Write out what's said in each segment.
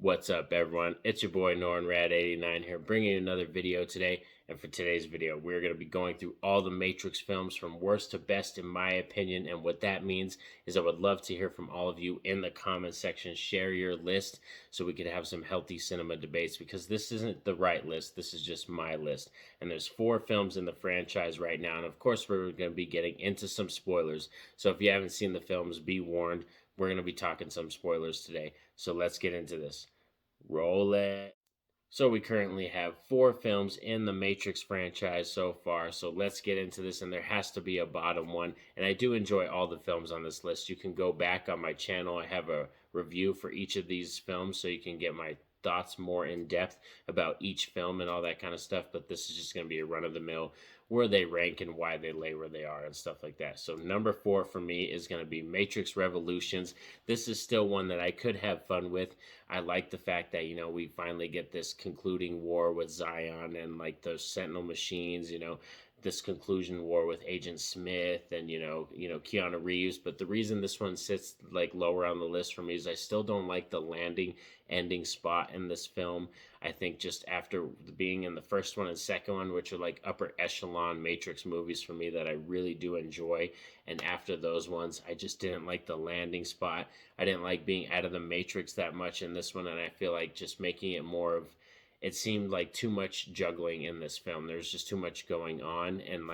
What's up, everyone? It's your boy NornRad89 here, bringing you another video today. And for today's video, we're going to be going through all the Matrix films from worst to best, in my opinion. And what that means is I would love to hear from all of you in the comment section. Share your list so we could have some healthy cinema debates, because this isn't the right list. This is just my list. And there's 4 films in the franchise right now. And of course, we're going to be getting into some spoilers. So if you haven't seen the films, be warned. We're going to be talking some spoilers today. So let's get into this. Roll it. So we currently have 4 films in the Matrix franchise so far. So let's get into this, and there has to be a bottom one. And I do enjoy all the films on this list. You can go back on my channel. I have a review for each of these films, so you can get my thoughts more in depth about each film and all that kind of stuff. But this is just going to be a run of the mill, where they rank and why they lay where they are and stuff like that. So number 4 for me is going to be Matrix Revolutions. This is still one that I could have fun with. I like the fact that, we finally get this concluding war with Zion and like those Sentinel machines, this conclusion war with Agent Smith and Keanu Reeves. But the reason this one sits like lower on the list for me is I still don't like the landing ending spot in this film. I think just after being in the first one and second one, which are like upper echelon Matrix movies for me that I really do enjoy, and after those ones, I just didn't like the landing spot. I didn't like being out of the Matrix that much in this one, and I feel like just making it more of, it seemed like too much juggling in this film. There's just too much going on, and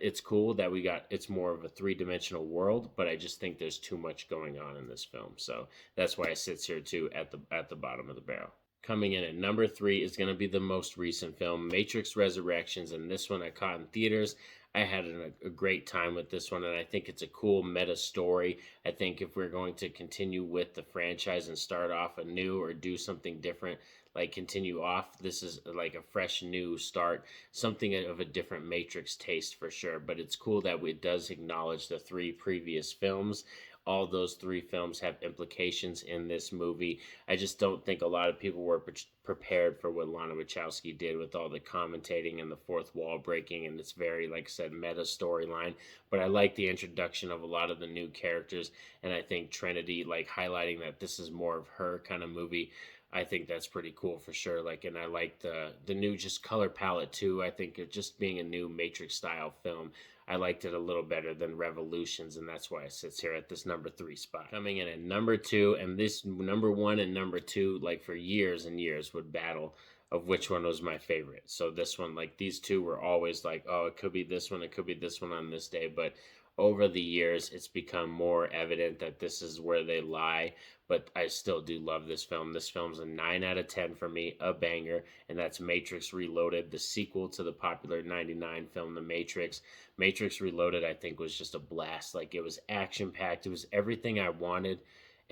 it's cool that it's more of a 3-dimensional world, but I just think there's too much going on in this film. So that's why it sits here too at the bottom of the barrel. Coming in at number 3 is going to be the most recent film, Matrix Resurrections, and this one I caught in theaters. I had a great time with this one, and I think it's a cool meta story. I think if we're going to continue with the franchise and start off anew or do something different, like continue off, this is like a fresh new start, something of a different Matrix taste for sure. But it's cool that it does acknowledge the 3 previous films. All those 3 films have implications in this movie. I just don't think a lot of people were prepared for what Lana Wachowski did with all the commentating and the fourth wall breaking, and it's very, like I said, meta storyline. But I like the introduction of a lot of the new characters, and I think Trinity, like highlighting that this is more of her kind of movie, I think that's pretty cool for sure. And I like the new just color palette too. I think it just being a new Matrix style film, I liked it a little better than Revolutions, and that's why it sits here at this number 3 spot. Coming in at number 2, and this number 1 and number 2, like for years and years, would battle of which one was my favorite. So this one, like these two were always like, oh, it could be this one, it could be this one on this day. But over the years, it's become more evident that this is where they lie. But I still do love this film. This film's a 9 out of 10 for me, a banger, and that's Matrix Reloaded, the sequel to the popular 99 film, The Matrix. Matrix Reloaded, I think, was just a blast. Like, it was action-packed. It was everything I wanted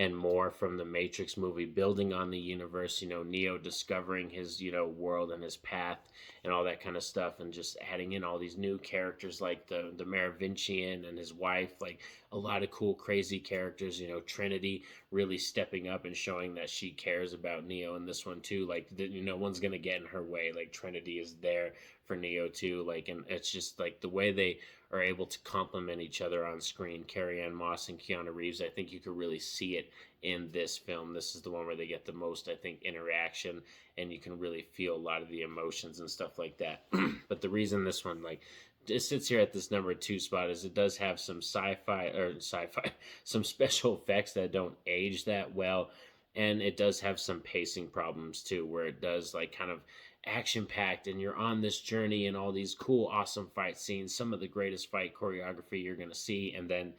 and more from the Matrix movie, building on the universe, Neo discovering his, world and his path and all that kind of stuff, and just adding in all these new characters like the Merovingian and his wife, like a lot of cool, crazy characters, Trinity really stepping up and showing that she cares about Neo in this one too, like, no one's gonna get in her way, like Trinity is there for Neo too, like, and it's just like the way they are able to complement each other on screen, Carrie-Anne Moss and Keanu Reeves. I think you could really see it in this film. This is the one where they get the most, I think, interaction, and you can really feel a lot of the emotions and stuff like that. But the reason this one, like, it sits here at this number 2 spot is it does have some some special effects that don't age that well, and it does have some pacing problems too, where it does like kind of action packed, and you're on this journey and all these cool, awesome fight scenes, some of the greatest fight choreography you're going to see, and then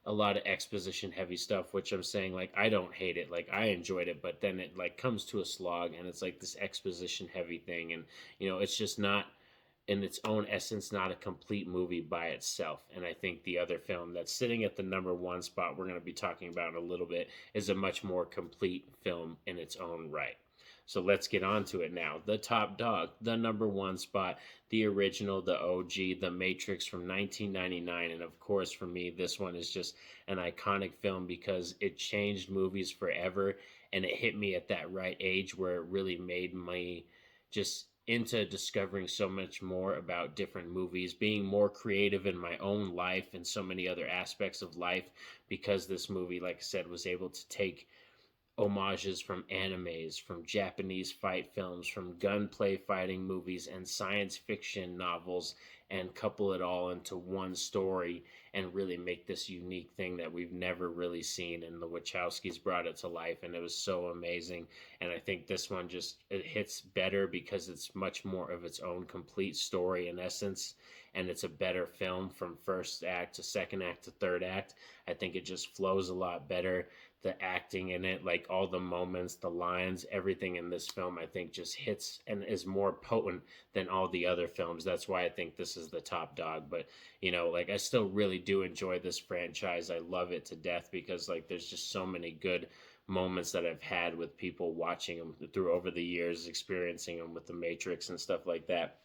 a lot of exposition heavy stuff, which I'm saying, like, I don't hate it, like I enjoyed it, but then it like comes to a slog, and it's like this exposition heavy thing, and it's just not in its own essence not a complete movie by itself. And I think the other film that's sitting at the number 1 spot we're going to be talking about in a little bit is a much more complete film in its own right. So let's get on to it now. The top dog, the number 1 spot, the original, the OG, The Matrix from 1999. And of course, for me, this one is just an iconic film because it changed movies forever. And it hit me at that right age where it really made me just into discovering so much more about different movies, being more creative in my own life and so many other aspects of life, because this movie, like I said, was able to take homages from animes, from Japanese fight films, from gunplay fighting movies, and science fiction novels, and couple it all into one story and really make this unique thing that we've never really seen. And the Wachowskis brought it to life, and it was so amazing. And I think this one just it hits better because it's much more of its own complete story in essence, and it's a better film from first act to second act to third act. I think it just flows a lot better. The acting in it, like all the moments, the lines, everything in this film, I think just hits and is more potent than all the other films. That's why I think this is the top dog. But, like I still really do enjoy this franchise. I love it to death because, like, there's just so many good moments that I've had with people watching them through over the years, experiencing them with the Matrix and stuff like that.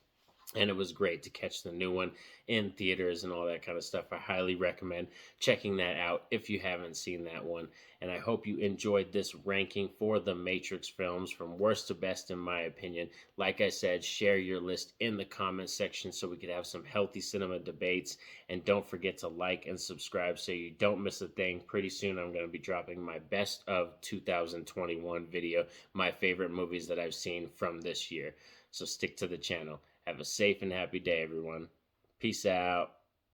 And it was great to catch the new one in theaters and all that kind of stuff. I highly recommend checking that out if you haven't seen that one. And I hope you enjoyed this ranking for the Matrix films from worst to best, in my opinion. Like I said, share your list in the comment section so we could have some healthy cinema debates. And don't forget to like and subscribe so you don't miss a thing. Pretty soon I'm going to be dropping my best of 2021 video, my favorite movies that I've seen from this year. So stick to the channel. Have a safe and happy day, everyone. Peace out.